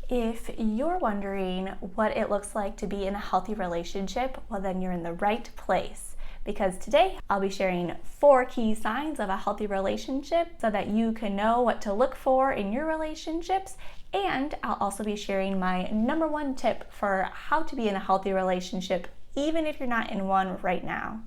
If you're wondering what it looks like to be in a healthy relationship, well, then you're in the right place. Because today I'll be sharing 4 key signs of a healthy relationship so that you can know what to look for in your relationships. And I'll also be sharing my number 1 tip for how to be in a healthy relationship, even if you're not in one right now.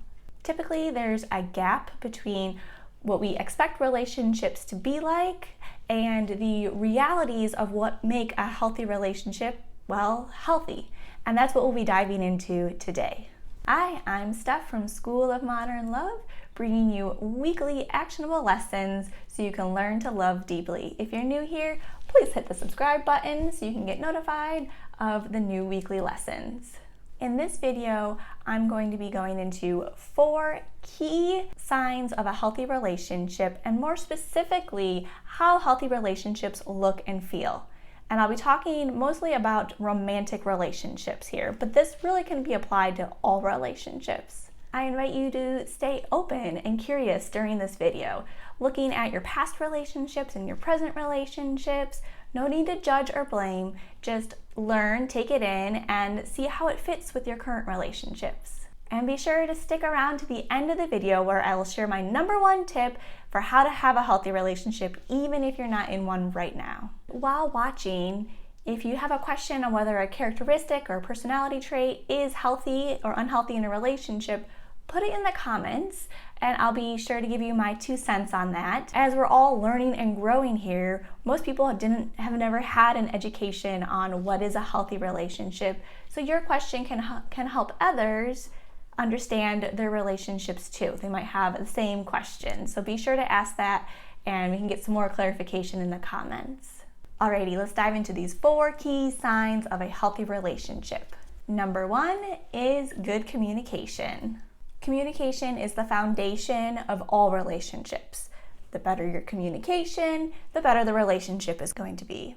Typically, there's a gap between what we expect relationships to be like and the realities of what make a healthy relationship, well, healthy. And that's what we'll be diving into today. Hi, I'm Steph from School of Modern Love, bringing you weekly actionable lessons so you can learn to love deeply. If you're new here, please hit the subscribe button so you can get notified of the new weekly lessons. In this video, I'm going to be going into 4 key signs of a healthy relationship, and more specifically, how healthy relationships look and feel. And I'll be talking mostly about romantic relationships here, but this really can be applied to all relationships. I invite you to stay open and curious during this video, looking at your past relationships and your present relationships. No need to judge or blame, just learn, take it in, and see how it fits with your current relationships. And be sure to stick around to the end of the video where I will share my number 1 tip for how to have a healthy relationship even if you're not in one right now. While watching, if you have a question on whether a characteristic or personality trait is healthy or unhealthy in a relationship, put it in the comments and I'll be sure to give you my 2 cents on that. As we're all learning and growing here, most people have never had an education on what is a healthy relationship. So your question can help others understand their relationships too. They might have the same question. So be sure to ask that and we can get some more clarification in the comments. Alrighty, let's dive into these 4 key signs of a healthy relationship. Number 1 is good communication. Communication is the foundation of all relationships. The better your communication, the better the relationship is going to be.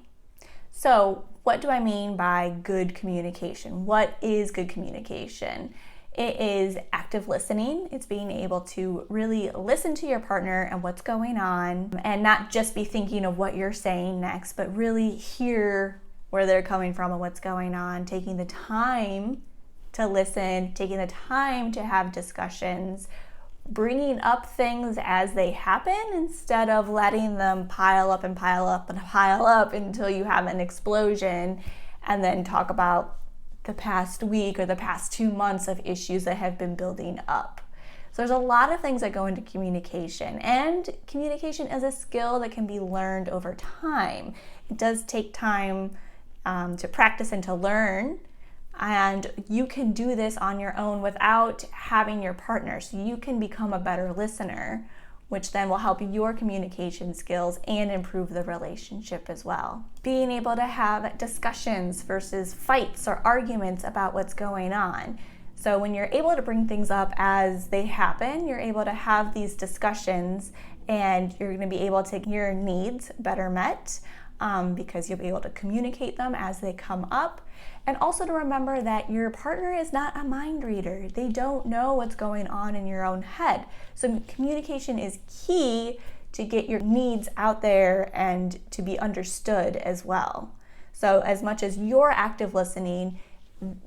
So, what do I mean by good communication? What is good communication? It is active listening. It's being able to really listen to your partner and what's going on and not just be thinking of what you're saying next, but really hear where they're coming from and what's going on, taking the time to listen, taking the time to have discussions, bringing up things as they happen instead of letting them pile up and pile up and pile up until you have an explosion and then talk about the past week or the past 2 months of issues that have been building up. So there's a lot of things that go into communication, and communication is a skill that can be learned over time. It does take time to practice and to learn. And you can do this on your own without having your partner. So you can become a better listener, which then will help your communication skills and improve the relationship as well. Being able to have discussions versus fights or arguments about what's going on. So when you're able to bring things up as they happen, you're able to have these discussions and you're going to be able to get your needs better met because you'll be able to communicate them as they come up. And also to remember that your partner is not a mind reader. They don't know what's going on in your own head. So communication is key to get your needs out there and to be understood as well. So as much as you're active listening,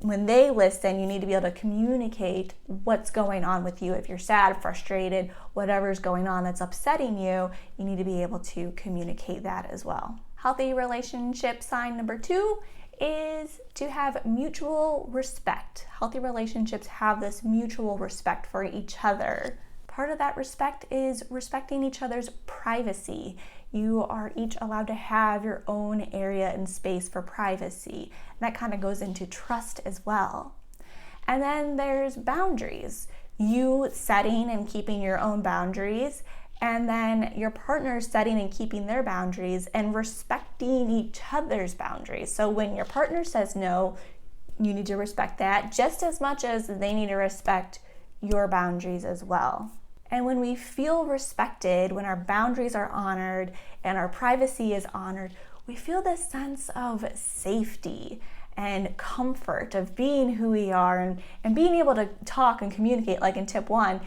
when they listen, you need to be able to communicate what's going on with you. If you're sad, frustrated, whatever's going on that's upsetting you, you need to be able to communicate that as well. Healthy relationship sign number 2 is to have mutual respect. Healthy relationships have this mutual respect for each other. Part of that respect is respecting each other's privacy. You are each allowed to have your own area and space for privacy. That kind of goes into trust as well. And then there's boundaries. You setting and keeping your own boundaries, and then your partner setting and keeping their boundaries and respecting each other's boundaries. So when your partner says no, you need to respect that just as much as they need to respect your boundaries as well. And when we feel respected, when our boundaries are honored and our privacy is honored, we feel this sense of safety and comfort of being who we are and being able to talk and communicate, like in tip 1,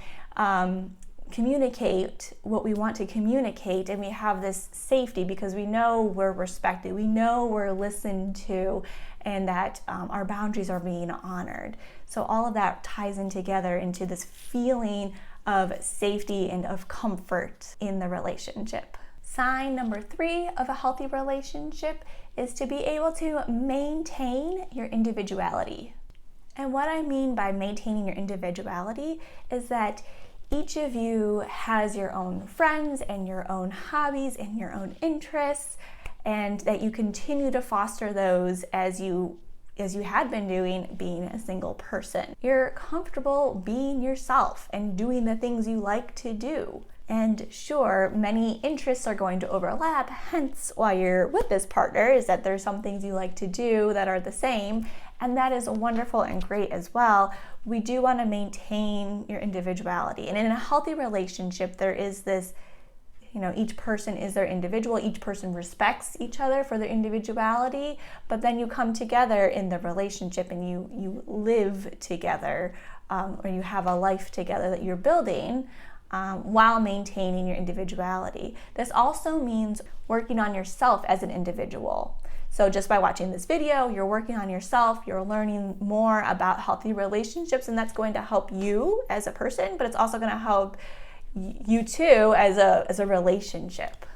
communicate what we want to communicate, and we have this safety because we know we're respected, we know we're listened to, and that our boundaries are being honored. So all of that ties in together into this feeling of safety and of comfort in the relationship. Sign number 3 of a healthy relationship is to be able to maintain your individuality. And what I mean by maintaining your individuality is that each of you has your own friends and your own hobbies and your own interests, and that you continue to foster those as you had been doing being a single person. You're comfortable being yourself and doing the things you like to do. And sure, many interests are going to overlap, hence why you're with this partner, is that there's some things you like to do that are the same, and that is wonderful and great as well. We do want to maintain your individuality. And in a healthy relationship, there is this, each person is their individual, each person respects each other for their individuality, but then you come together in the relationship and you live together, or you have a life together that you're building, while maintaining your individuality. This also means working on yourself as an individual. So just by watching this video, you're working on yourself, you're learning more about healthy relationships, and that's going to help you as a person, but it's also going to help you too as a relationship.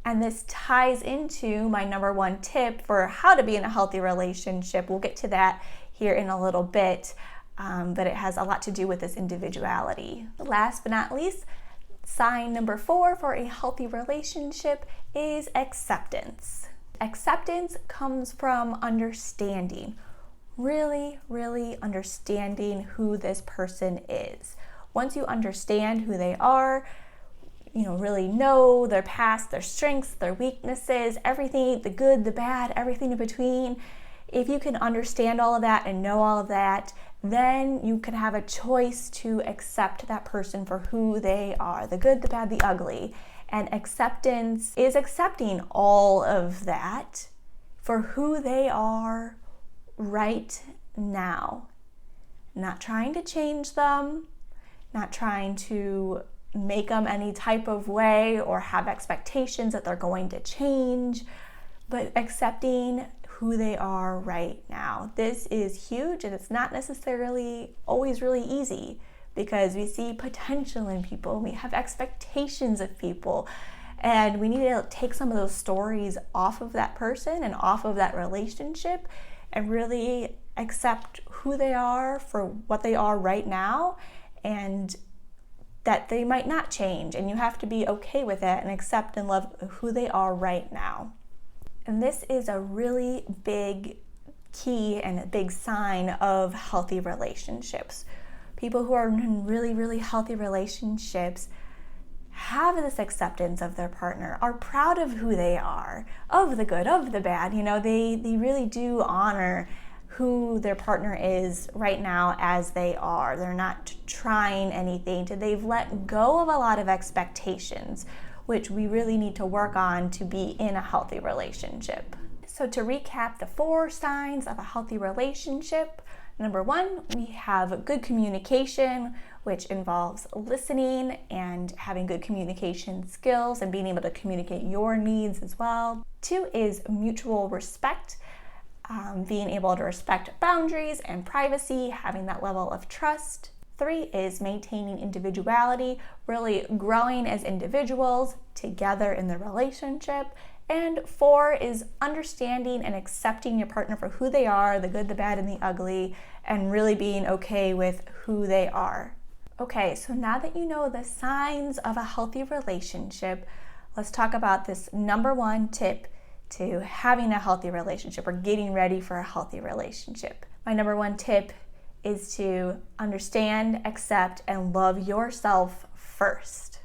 And this ties into my number 1 tip for how to be in a healthy relationship. We'll get to that here in a little bit. But it has a lot to do with this individuality. Last but not least, sign number 4 for a healthy relationship is acceptance. Acceptance comes from understanding, really, really understanding who this person is. Once you understand who they are, really know their past, their strengths, their weaknesses, everything, the good, the bad, everything in between. If you can understand all of that and know all of that, then you can have a choice to accept that person for who they are, the good, the bad, the ugly. And acceptance is accepting all of that for who they are right now. Not trying to change them, not trying to make them any type of way or have expectations that they're going to change, but accepting who they are right now. This is huge, and it's not necessarily always really easy because we see potential in people, we have expectations of people, and we need to take some of those stories off of that person and off of that relationship and really accept who they are for what they are right now, and that they might not change, and you have to be okay with that and accept and love who they are right now. And this is a really big key and a big sign of healthy relationships. People who are in really, really healthy relationships have this acceptance of their partner, are proud of who they are, of the good, of the bad. They really do honor who their partner is right now as they are. They're not trying anything. They've let go of a lot of expectations, which we really need to work on to be in a healthy relationship. So to recap the 4 signs of a healthy relationship, number 1, we have good communication, which involves listening and having good communication skills and being able to communicate your needs as well. 2 is mutual respect, being able to respect boundaries and privacy, having that level of trust. 3 is maintaining individuality, really growing as individuals together in the relationship. And 4 is understanding and accepting your partner for who they are, the good, the bad, and the ugly, and really being okay with who they are. Okay, so now that you know the signs of a healthy relationship, let's talk about this number 1 tip to having a healthy relationship or getting ready for a healthy relationship. My number 1 tip is to understand, accept, and love yourself first.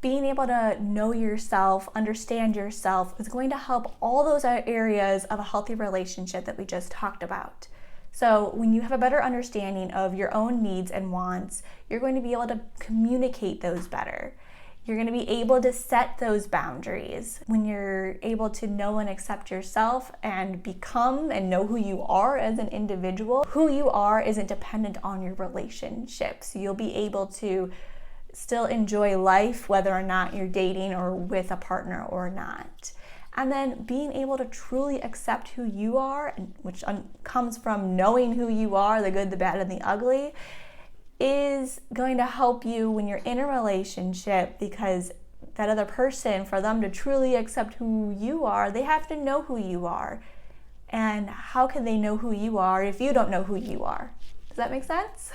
Being able to know yourself, understand yourself is going to help all those areas of a healthy relationship that we just talked about. So when you have a better understanding of your own needs and wants, you're going to be able to communicate those better. You're going to be able to set those boundaries. When you're able to know and accept yourself and become and know who you are as an individual, who you are isn't dependent on your relationships. You'll be able to still enjoy life whether or not you're dating or with a partner or not. And then being able to truly accept who you are, which comes from knowing who you are, the good, the bad, and the ugly, is going to help you when you're in a relationship, because that other person, for them to truly accept who you are, they have to know who you are. And how can they know who you are if you don't know who you are? Does that make sense?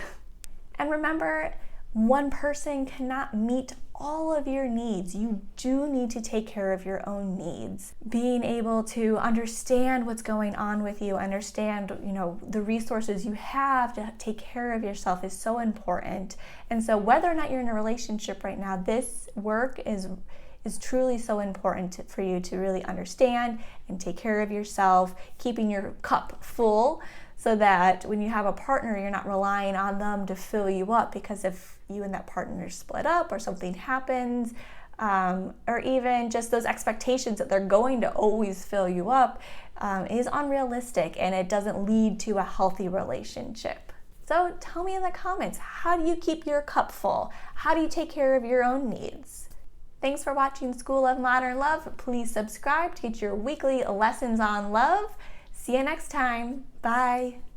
And remember, one person cannot meet all of your needs. You do need to take care of your own needs. Being able to understand what's going on with you, understand, the resources you have to take care of yourself is so important. And so whether or not you're in a relationship right now, this work is truly so important for you to really understand and take care of yourself, keeping your cup full, so that when you have a partner, you're not relying on them to fill you up, because if you and that partner split up or something happens, or even just those expectations that they're going to always fill you up, is unrealistic, and it doesn't lead to a healthy relationship. So tell me in the comments, how do you keep your cup full? How do you take care of your own needs? Thanks for watching School of Modern Love. Please subscribe to get your weekly lessons on love. See you next time. Bye.